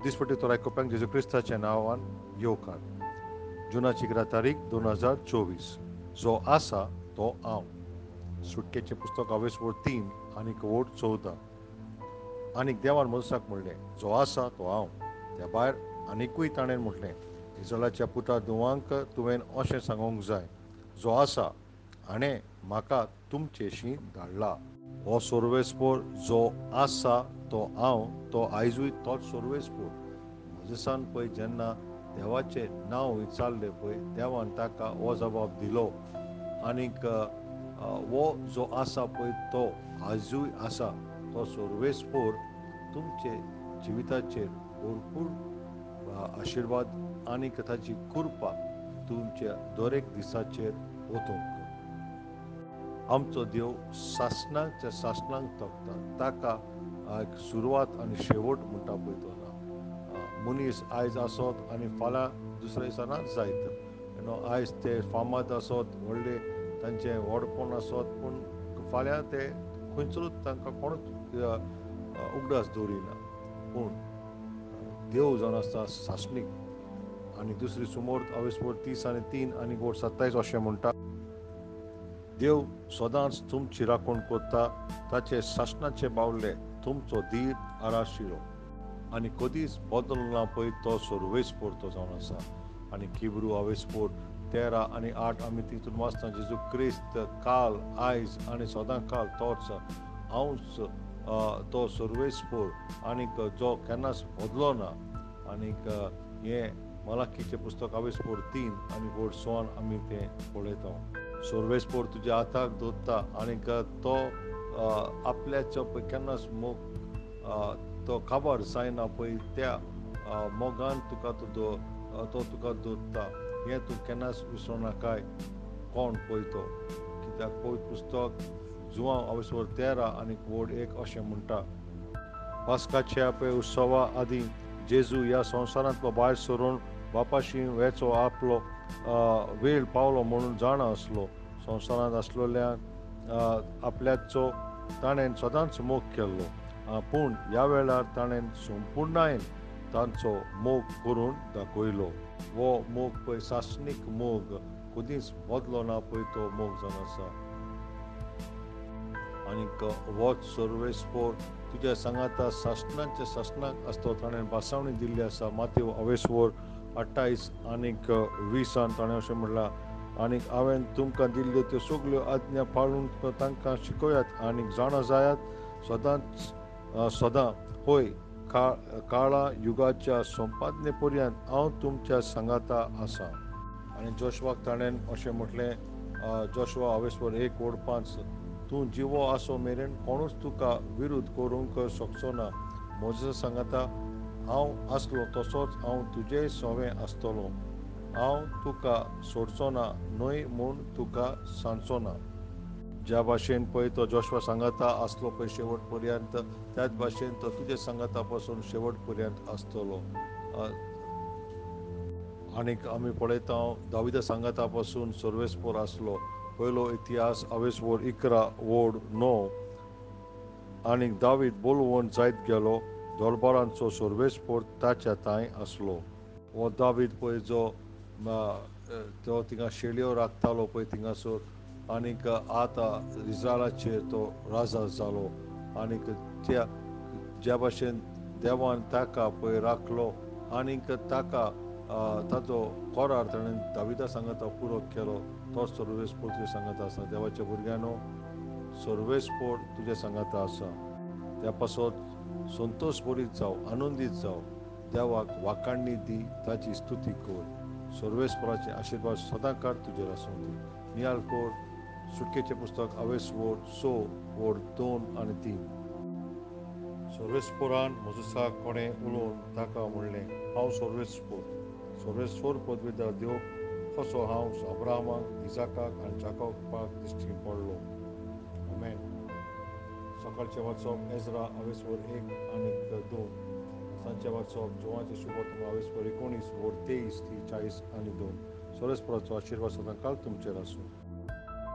दिसपट्टी तो आयकुप्यांक जेजू क्रिस्ताच्या नांवान येवकार. जुनाची 11 तारीख 2024. जो आसा तो हांव. सुटकेचे पुस्तक अवेसवड 3 आनी वोट 14. आनीक देवान मोसाक म्हणलें, जो आसा तो हांव. त्या भायर आनिकूय ताणें म्हटलें, इस्रायलाच्या पुता दुवांक तुवें अशें सांगूंक जाय, जो आसा हाणें म्हाका तुमचेशीं धाडला. हो सोर्वेस्पोर जो आसा तो हांव, तो आयजूय तोच सोर्वेस्पोर. मोजेसान पळय जेन्ना देवाचें नांव विचारलें पळय, देवान ताका हो जबाब दिलो. आनीक हो जो आसा पळय तो आजूय आसा. तो सोर्वेस्पोर तुमचे जिविताचेर भरपूर आशिर्वाद आनीक ताची कृपा तुमच्या दर एक दिसाचेर वतूंक. आमचो देव सासणांच्या सासणांक तोखता. ताका एक सुरवात आनी शेवट म्हणटा पळय तो ना. मनीस आयज आसत आनी फाल्यां दुसऱ्या दिसा नाच जायत. आयज ते फामाद आसत, व्हडले तांचें व्हडपण आसत, पूण फाल्यां ते खंयसरूच तांकां कोणूच उगडास दवरिना. पूण देव जावन आसता सासणीक. आनी दुसरी सुमोर अवेसवड 30 आनी 3 आनी वोट 27 अशें म्हणटा, देव सदांच तुमची राखण करता. ताचे सासणाचे बावले तुमचो धीर आराशिरो. आनी कदींच बदलना पळय तो सोर्वेस्पोर तो जावन आसा. आनी हिब्रू अवेसपोर 13 आनी 8 आमी तितून वाचता, जेजू क्रिस्त काल आयज आनी सदांकाल तोच. हांवच तो सोर्वेस्पोर आनीक जो केन्नाच बदलो ना. आनीक हें मलाखीचें पुस्तक अवेसपोर 3 आनी वोट 16 आमी तें पळयता. सोर्वेस्पोर तुज्या हाताक दवरता आनीक तो आपल्याचो पळय केन्नाच मोग तो काबार जायना पळय, त्या मोगान तुका तो तुका दवरता. हें तूं केन्नाच विसरूं कोण पळय तो. कित्याक पवित्र पुस्तक जुवांव अवेसवड 13 आनीक वोट 1 अशें म्हणटा, पास्काच्या पळय उत्सवा आदीं जेजू ह्या संवसारांतलो भायर सरून बापाशी वेचो आपलो वेळ पावलो म्हणून जाणा आसलो. संवसारांत आसलेल्यांक आपल्याचो ताणें सदांच मोग केल्लो. पूण ह्या वेळार ताणें संपूर्णायेन तांचो मोग करून दाखयलो. हो मोग पळय सासणीक मोग कदींच बदलो ना पळय तो मोग जावन आसा. आनीक होच सोर्वेस्पोर तुज्या सांगाता सासणांच्या सासणाक आसतो. ताणें बासावणी दिल्ली आसा. माथ्यू अवेसवड 28 आनीक 20 ताणें अशें म्हणलां, आनीक हांवें तुमकां दिल्ल्यो त्यो सगल्यो आज्ञा पाळून तांकां शिकयात आनीक जाणा जायात सदां पळय काळा युगाच्या संपादने पर्यंत हांव तुमच्या सांगाता आसा. आनी जोशवाक ताणें अशें म्हटलें, जोशवा अवेसवड 1 वोट 5, तूं जिवो आसो मेरेन कोणूच तुका विरोध करूंक शकचो ना. मोजेसा सांगाता, हांव आसलो तसोच हांव तुजेय सोवें आसतलों. हांव तुका सोडचो ना, न्हय म्हूण तुका सांडचो ना. ज्या भाशेन पळय तो जोशवा सांगाता आसलो पळय शेवट पर्यंत, त्याच भाशेन तो तुज्या सांगाता पासून शेवट पर्यंत आसतलो. आनीक आमी पळयता दाविदा सांगाता पासून सोर्वेस्पोर आसलो. पयलो इतिहास अवेसवड 11 वोट 9. आनीक दावीद बोलवंत जायत गेलो. दोरबारांचो सोर्वेस्पोर ताच्या थंय आसलो. हो दावीद पळय जो तो थिंगा शेळयो राखतालो पळय थिंगासोर, आनीक आतां इस्रायलाचेर तो राजा जालो. आनीक ज्या भाशेन देवान ताका पळय राखलो आनीक ताका ताचो कोरार ताणें दाविदा सांगाता पुरो केलो, तोच सोर्वेस्पोर तुज्या सांगाता आसा. देवाच्या भुरग्यांनो, सोर्वेस्पोर तुज्या सांगाता आसा. त्या पासत संतोश भरीत जावं, आनंदीत जावं, देवाक वाखाणणी दी, ताची स्तुती कर. सोर्वेस्पोराचे आशिर्वाद सदांकाळ तुजेर आसूं दी. नियाळ कोर सुटकेचें पुस्तक अवेसवड 6 वोट 2 आनी 3. सोर्वेस्पोरान मोजेसाक कोणें उलोवन ताका म्हणलें, हांव सोर्वेस्पोर. सोर्वेस्पोर पदवीदार देव कसो हांव अब्राहमाक, इजाकाक आनी जाकोबाक दिश्टी पडलो. आमेन. सकाळचें वाचप एजरा अवेसवड 1 आनीक 2. सांजचें वाचप जुवांचें शुभवर्तमान अवेसवड 19 वोट 23 ती 40 आनी 2. सोर्वेस्पोराचो आशिर्वाद सदांकाळ तुमचेर आसूं.